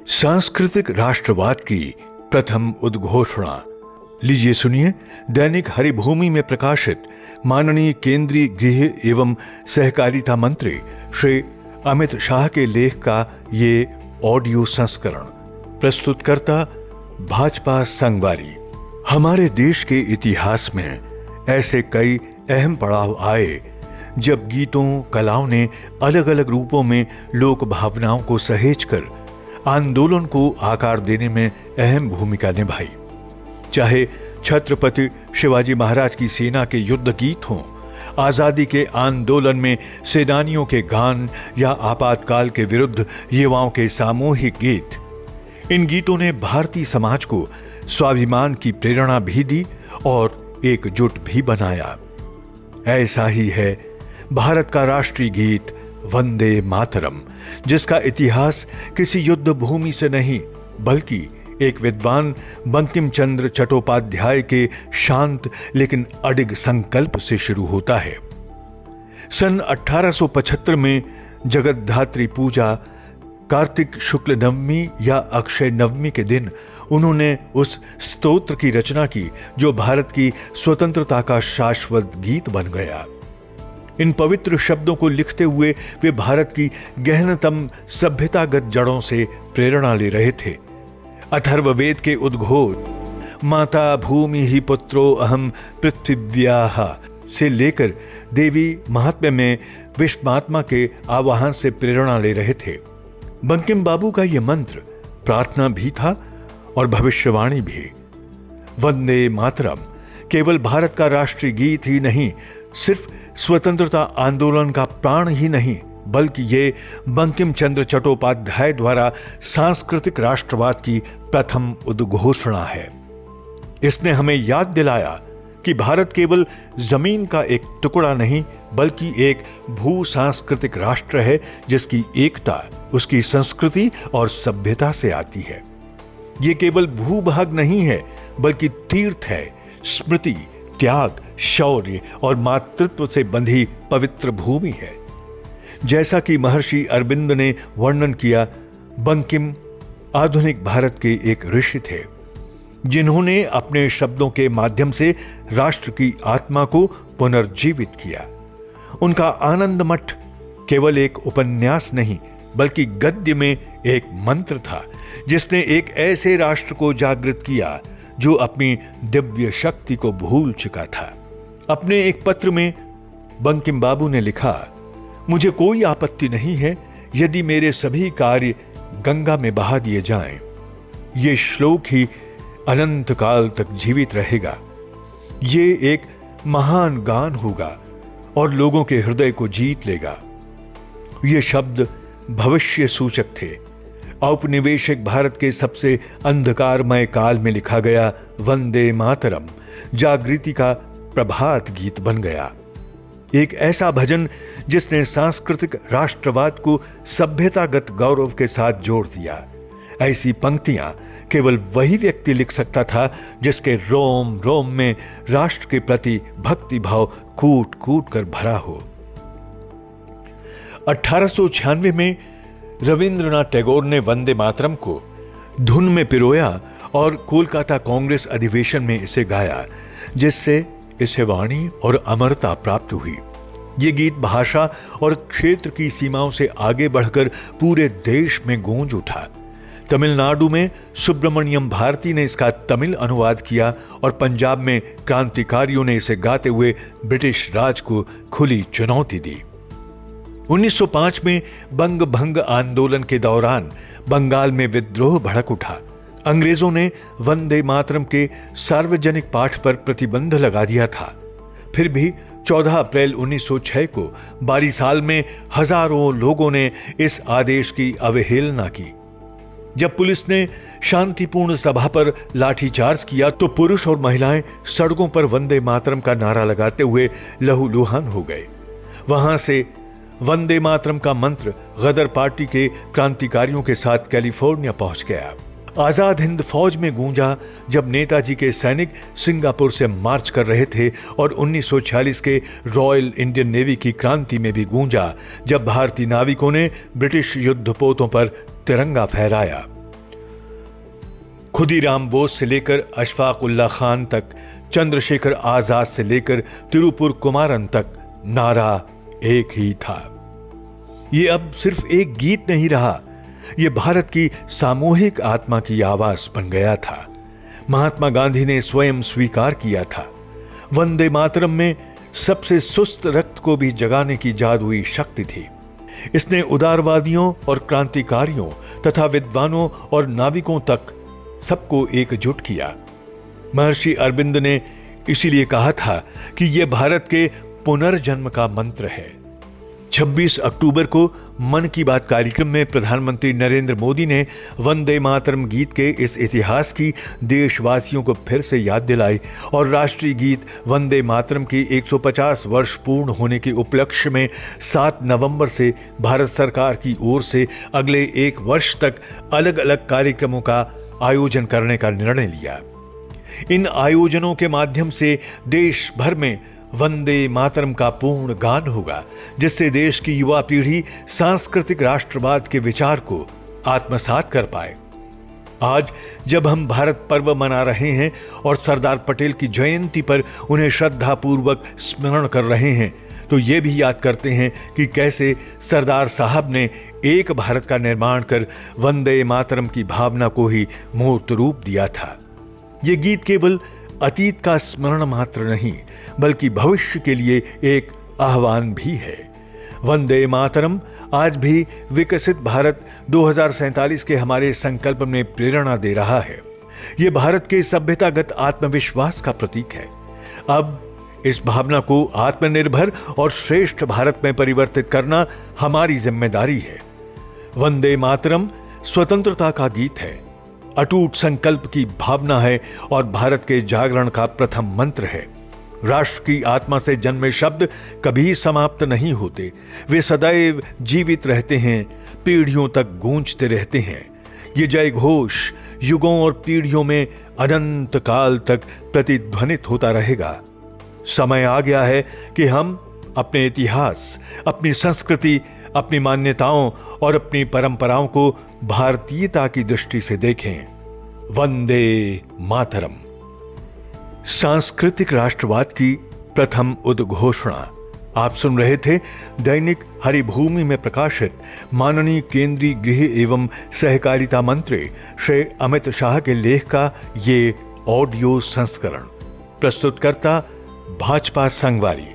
सांस्कृतिक राष्ट्रवाद की प्रथम उद्घोषणा। लीजिए सुनिए दैनिक हरिभूमि में प्रकाशित माननीय केंद्रीय गृह एवं सहकारिता मंत्री श्री अमित शाह के लेख का ये ऑडियो संस्करण। प्रस्तुतकर्ता भाजपा संगवारी। हमारे देश के इतिहास में ऐसे कई अहम पड़ाव आए जब गीतों, कलाओं ने अलग अलग रूपों में लोक भावनाओं को सहेजकर आंदोलन को आकार देने में अहम भूमिका निभाई। चाहे छत्रपति शिवाजी महाराज की सेना के युद्ध गीत हों, आजादी के आंदोलन में सेनानियों के गान या आपातकाल के विरुद्ध युवाओं के सामूहिक गीत, इन गीतों ने भारतीय समाज को स्वाभिमान की प्रेरणा भी दी और एकजुट भी बनाया। ऐसा ही है भारत का राष्ट्रीय गीत वंदे मातरम, जिसका इतिहास किसी युद्ध भूमि से नहीं बल्कि एक विद्वान बंकिम चंद्र चट्टोपाध्याय के शांत लेकिन अडिग संकल्प से शुरू होता है। सन 1875 में जगद्धात्री पूजा कार्तिक शुक्ल नवमी या अक्षय नवमी के दिन उन्होंने उस स्तोत्र की रचना की जो भारत की स्वतंत्रता का शाश्वत गीत बन गया। इन पवित्र शब्दों को लिखते हुए वे भारत की गहनतम सभ्यतागत जड़ों से प्रेरणा ले रहे थे। अथर्ववेद के उद्घोष माता भूमि ही पुत्रो अहम पृथिव्याः से लेकर देवी महात्म्य में विश्वात्मा के आवाहन से प्रेरणा ले रहे थे। बंकिम बाबू का यह मंत्र प्रार्थना भी था और भविष्यवाणी भी। वंदे मातरम केवल भारत का राष्ट्रीय गीत ही नहीं, सिर्फ स्वतंत्रता आंदोलन का प्राण ही नहीं, बल्कि ये बंकिम चंद्र चट्टोपाध्याय द्वारा सांस्कृतिक राष्ट्रवाद की प्रथम उद्घोषणा है। इसने हमें याद दिलाया कि भारत केवल जमीन का एक टुकड़ा नहीं बल्कि एक भू सांस्कृतिक राष्ट्र है जिसकी एकता उसकी संस्कृति और सभ्यता से आती है। ये केवल भूभाग नहीं है बल्कि तीर्थ है, स्मृति, त्याग, शौर्य और मातृत्व से बंधी पवित्र भूमि है। जैसा कि महर्षि अरविंद ने वर्णन किया, बंकिम आधुनिक भारत के एक ऋषि थे जिन्होंने अपने शब्दों के माध्यम से राष्ट्र की आत्मा को पुनर्जीवित किया। उनका आनंद मठ केवल एक उपन्यास नहीं बल्कि गद्य में एक मंत्र था जिसने एक ऐसे राष्ट्र को जागृत किया जो अपनी दिव्य शक्ति को भूल चुका था। अपने एक पत्र में बंकिम बाबू ने लिखा, मुझे कोई आपत्ति नहीं है यदि मेरे सभी कार्य गंगा में बहा दिए जाएं। ये श्लोक ही अनंत काल तक जीवित रहेगा। ये एक महान गान होगा और लोगों के हृदय को जीत लेगा। ये शब्द भविष्य सूचक थे। औपनिवेशिक भारत के सबसे अंधकारमय काल में लिखा गया वंदे मातरम जागृति का प्रभात गीत बन गया। एक ऐसा भजन जिसने सांस्कृतिक राष्ट्रवाद को सभ्यतागत गौरव के साथ जोड़ दिया। ऐसी पंक्तियां केवल वही व्यक्ति लिख सकता था जिसके रोम रोम में राष्ट्र के प्रति भक्ति भाव कूट कूट कर भरा हो। 1896 में रविंद्रनाथ टैगोर ने वंदे मातरम को धुन में पिरोया और कोलकाता कांग्रेस अधिवेशन में इसे गाया, जिससे इसे वाणी और अमरता प्राप्त हुई। ये गीत भाषा और क्षेत्र की सीमाओं से आगे बढ़कर पूरे देश में गूंज उठा। तमिलनाडु में सुब्रमण्यम भारती ने इसका तमिल अनुवाद किया और पंजाब में क्रांतिकारियों ने इसे गाते हुए ब्रिटिश राज को खुली चुनौती दी। 1905 में बंग भंग आंदोलन के दौरान बंगाल में विद्रोह भड़क उठा। अंग्रेजों ने वंदे मातरम के सार्वजनिक पाठ पर प्रतिबंध लगा दिया था। फिर भी 14 अप्रैल 1906 को बारीसाल में हजारों लोगों ने इस आदेश की अवहेलना की। जब पुलिस ने शांतिपूर्ण सभा पर लाठीचार्ज किया तो पुरुष और महिलाएं सड़कों पर वंदे मातरम का नारा लगाते हुए लहूलुहान हो गए। वहां से वंदे मातरम का मंत्र गदर पार्टी के क्रांतिकारियों के साथ कैलिफोर्निया पहुंच गया। आजाद हिंद फौज में गूंजा जब नेताजी के सैनिक सिंगापुर से मार्च कर रहे थे और 1946 के रॉयल इंडियन नेवी की क्रांति में भी गूंजा जब भारतीय नाविकों ने ब्रिटिश युद्धपोतों पर तिरंगा फहराया। खुदीराम बोस से लेकर अशफाक उल्लाह खान तक, चंद्रशेखर आजाद से लेकर तिरुपुर कुमारन तक नारा एक ही था। ये अब सिर्फ एक गीत नहीं रहा, ये भारत की सामूहिक आत्मा की आवाज बन गया था। महात्मा गांधी ने स्वयं स्वीकार किया था, वंदे मातरम में सबसे सुस्त रक्त को भी जगाने की जादुई शक्ति थी। इसने उदारवादियों और क्रांतिकारियों तथा विद्वानों और नाविकों तक सबको एकजुट किया। महर्षि अरविंद ने इसीलिए कहा था कि यह भारत के पुनर्जन्म का मंत्र है। 26 अक्टूबर को मन की बात कार्यक्रम में प्रधानमंत्री नरेंद्र मोदी ने वंदे मातरम गीत के इस इतिहास की देशवासियों को फिर से याद दिलाई और राष्ट्रीय गीत वंदे मातरम की 150 वर्ष पूर्ण होने के उपलक्ष्य में 7 नवंबर से भारत सरकार की ओर से अगले 1 वर्ष तक अलग अलग कार्यक्रमों का आयोजन करने का निर्णय लिया। इन आयोजनों के माध्यम से देश भर में वंदे मातरम का पूर्ण गान होगा, जिससे देश की युवा पीढ़ी सांस्कृतिक राष्ट्रवाद के विचार को आत्मसात कर पाए। आज जब हम भारत पर्व मना रहे हैं और सरदार पटेल की जयंती पर उन्हें श्रद्धापूर्वक स्मरण कर रहे हैं, तो ये भी याद करते हैं कि कैसे सरदार साहब ने एक भारत का निर्माण कर वंदे मातरम की भावना को ही मूर्त रूप दिया था। ये गीत केवल अतीत का स्मरण मात्र नहीं, बल्कि भविष्य के लिए एक आह्वान भी है। वंदे मातरम आज भी विकसित भारत 2047 के हमारे संकल्प में प्रेरणा दे रहा है। ये भारत के सभ्यतागत आत्मविश्वास का प्रतीक है। अब इस भावना को आत्मनिर्भर और श्रेष्ठ भारत में परिवर्तित करना हमारी जिम्मेदारी है। वंदे मातरम स्वतंत्रता का गीत है, अटूट संकल्प की भावना है और भारत के जागरण का प्रथम मंत्र है। राष्ट्र की आत्मा से जन्मे शब्द कभी समाप्त नहीं होते, वे सदैव जीवित रहते हैं, पीढ़ियों तक गूंजते रहते हैं। ये जय घोष युगों और पीढ़ियों में अनंत काल तक प्रतिध्वनित होता रहेगा। समय आ गया है कि हम अपने इतिहास, अपनी संस्कृति, अपनी मान्यताओं और अपनी परंपराओं को भारतीयता की दृष्टि से देखें। वंदे मातरम। सांस्कृतिक राष्ट्रवाद की प्रथम उद्घोषणा आप सुन रहे थे दैनिक हरिभूमि में प्रकाशित माननीय केंद्रीय गृह एवं सहकारिता मंत्री श्री अमित शाह के लेख का ये ऑडियो संस्करण। प्रस्तुतकर्ता भाजपा संगवारी।